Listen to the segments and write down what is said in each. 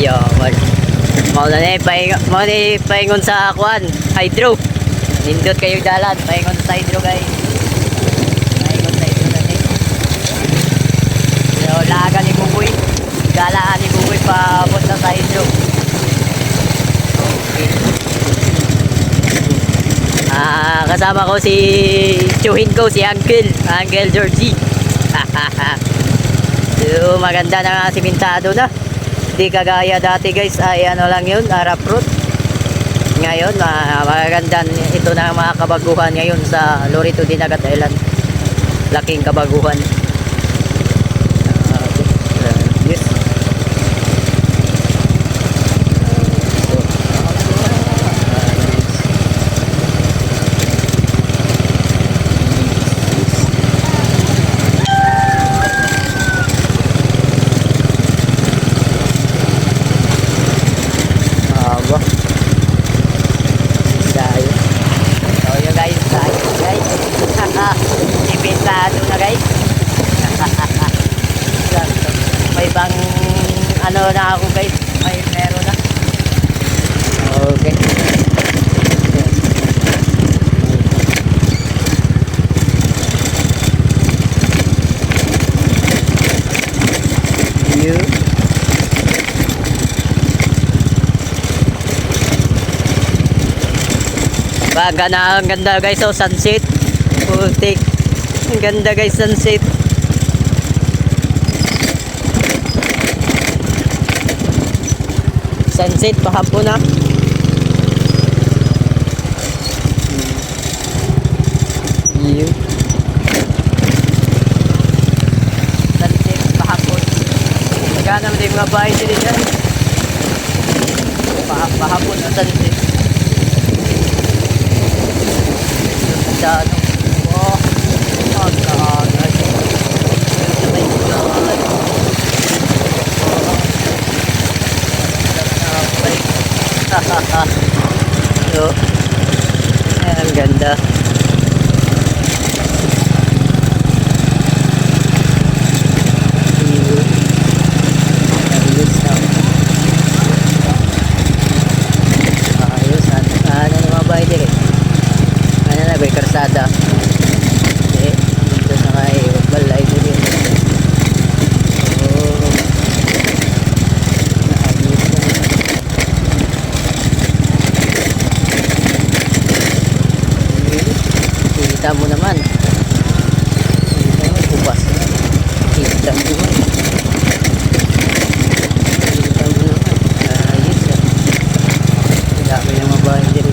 Yaman. Mau na paingon sa kuan, hydro. Nindot kayo dalan, paingon sa hydro guys. Paingon sa hydro natin. So, laga ni Buboy. Galaan ni Buboy pa punta sa hydro. Okay. Kasama ko si Chuhin ko, si Uncle Georgie. So, maganda na simentado na. Di kagaya dati guys, ay ano lang yun, rough road. Ngayon, maganda ito na mga kabaguhan ngayon sa Lorito Dinagat Island. Laking kabaguhan. Yes. Ibentado na guys. May bang ano na ako guys, may meron na. Okay. Ang ganda guys, oh, sunset. Putik. Ang ganda guys, sunset. Sunset pahapon na. Sunset pahapon. Magana mo din mga bahay dito dyan. Pahapon na sunset. Ano? Oh, oh God. So, ang ganda. Ayos, ano naman ba ito eh? Ano na ba, karsada? Eh, dito na kay balay ko din. Oh, naayos na. Kita mo naman. Kita mo, kubas na. Kita mo naman. Kita mo naman. Ayos na. Dami ng mabahay din.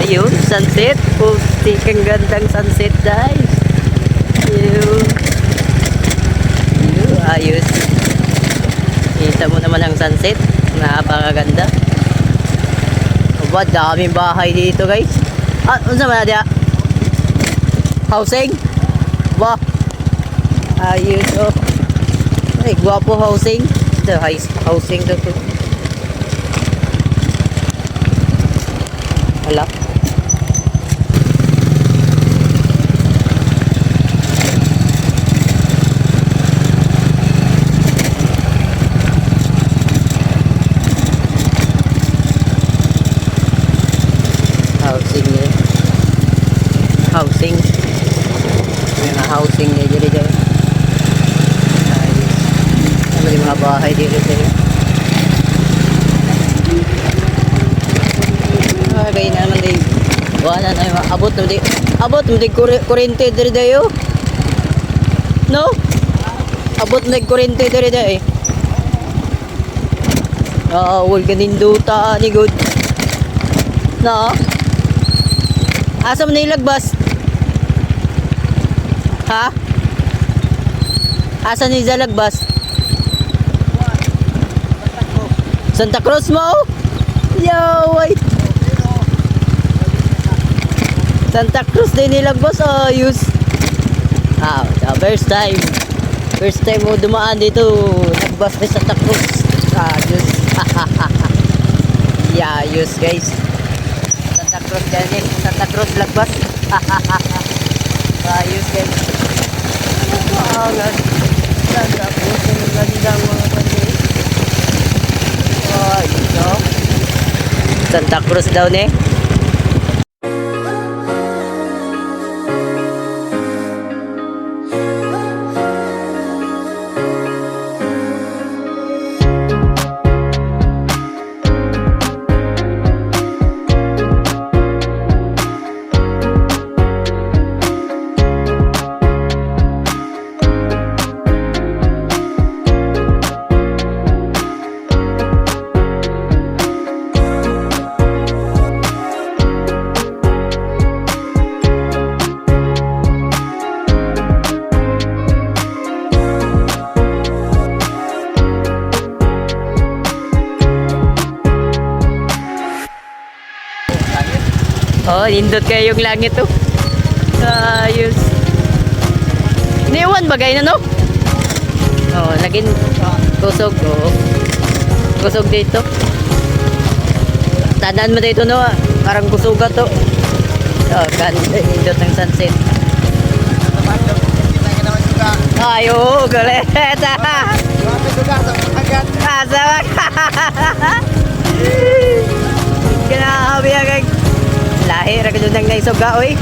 Ayun, sunset. Putik, ang gandang sunset guys. Ayos. Kita mo naman ang sunset. Napakaganda. Aba, daming bahay dito guys. Ano naman na diya? Housing? Ba? Ayos, oh. Ay, guwapo housing. Ito, housing to. Hala. Housing niya. Housing. Yung housing niya dyan. Ayos. Ano yung mga bahay dito dyan. Gaya naman din. Wala na yung abot mo di. Abot mo di kurente diri dayo. No? Abot mo di kurente diri dayo. Wal ganinduta ni good. No? Asa mo nilagbas? Ha? Asa ni Zalagbas? Santa Cruz mo? Yo, wait. Santa Cruz din nilagbas, ayos. First time. First time mo dumaan dito. Nagbas na sa Santa Cruz. Ayos. Ayos guys. Santa Cruz yan eh. Santa Cruz lagbas. Ayos guys. Angat. Santa Cruz. Ang gandang mga kanil. Ayos no. Santa Cruz daw eh. Oh, nindot kayo yung langit to. Ayos. Niwan bagay na no? Oh, laging kusog. Oh. Kusog dito. Tandaan mo dito no, parang kusuga to. Oh, ganda nindot ng sunset. Ayo, galet. Asa. Grabe ang lahi ra kadto nang naisuga oy.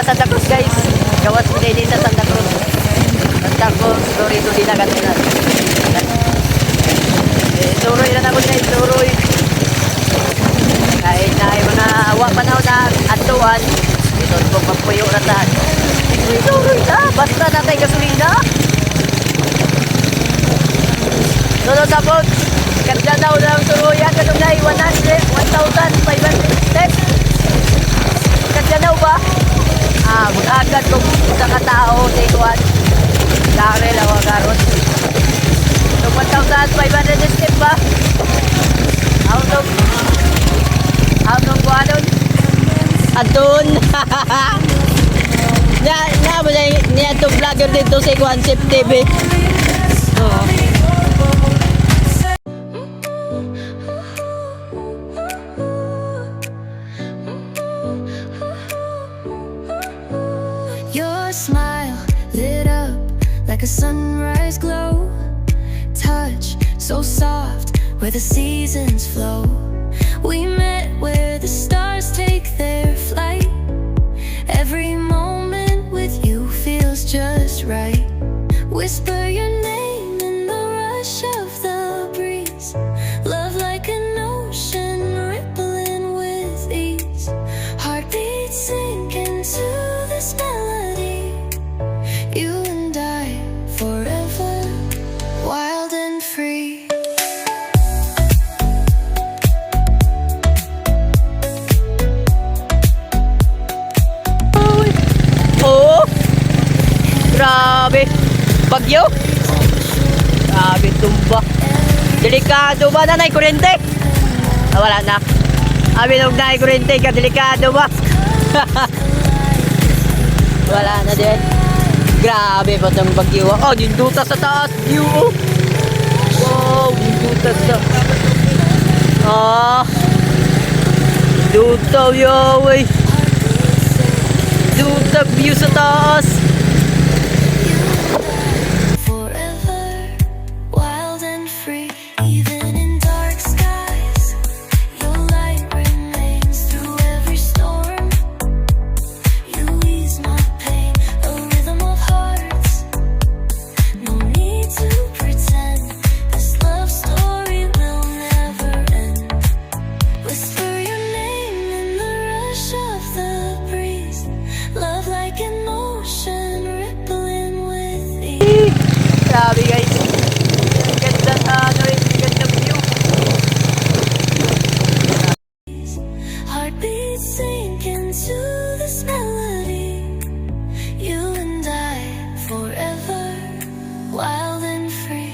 Santa Cruz guys, gawas mo din sa Santa Cruz. Santa Cruz, Lorito Dinagat na. Turoy na ako guys, turoy. Kahit na ay mga awa pa na atuan, ito po magpuyo na tahan. Turoy na, basta natay gasolina. Sunod sa bot, kanda daw ng turoyan, ganun na 1,500 steps. Kanda daw ba? Mag-agad kung sa katao sa ikuan. Lari lang ang garot. So, 1,500 step ba? Out of kuanon. Adun. Niya itong vlogger dito sa ikuan, Sip TV. Oo. Smile lit up like a sunrise glow. Touch so soft where the seasons flow. We met where the stars take their flight. Every moment with you feels just right. Whisper your name in the rush of the breeze. Love like an ocean rippling with ease. Heartbeats sink into this melody. You and I, forever, wild and free. Oh, grabe. Bagyo. Grabe tumba. Delikado ba na kuryente? Ah, wala na. Abinog na kuryente ka, delikado ba? Wala na din. Grabe pa itong bagyo. Oh, yung duta sa taas. View, oh. Wow, yung duta sa... Ah. Duta, yaway. Duta, view sa taas. Forever, wild and free, even in dark skies. Your light remains through every storm. You ease my pain, a rhythm of hearts. No need to pretend, this love story will never end. Whisper your name in the rush of the breeze. Love like an ocean rippling with ease. Grabe guys. Ang ganda na ano eh. Ang ganda view. Heartbeats sink into this melody. You and I forever, wild and free.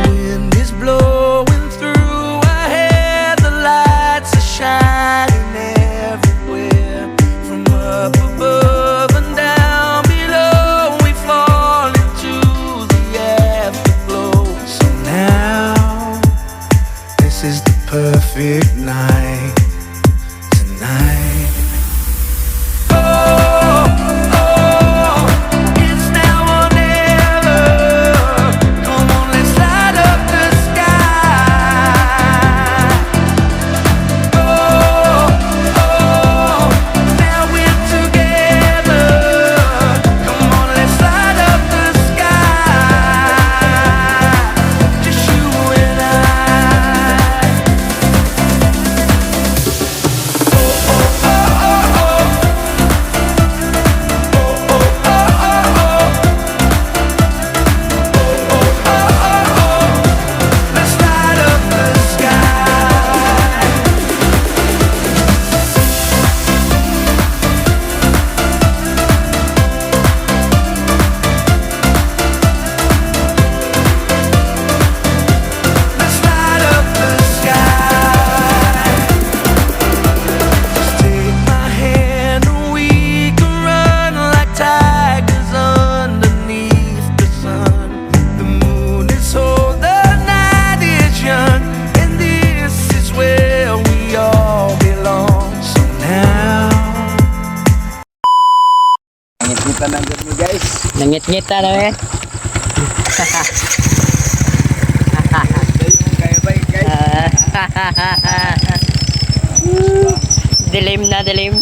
Wind is blowing through our hair, the lights are shining everywhere. From up above and down below, we fall into the afterglow. So now, this is the perfect night tonight. Oh, oh, it's now or never. Come on, let's light up the sky. Oh, oh, now we're together. Come on, let's light up the sky. Just you and I. Let's light up the sky. Let's light up the sky. Just take my hand and we can run like tigers underneath the sun. The moon is old, the night is young, and this is where we all belong. So now, Nakikita na dyan guys. Nangit-ngit na eh. Kayo ba guys? Dilim na dilim.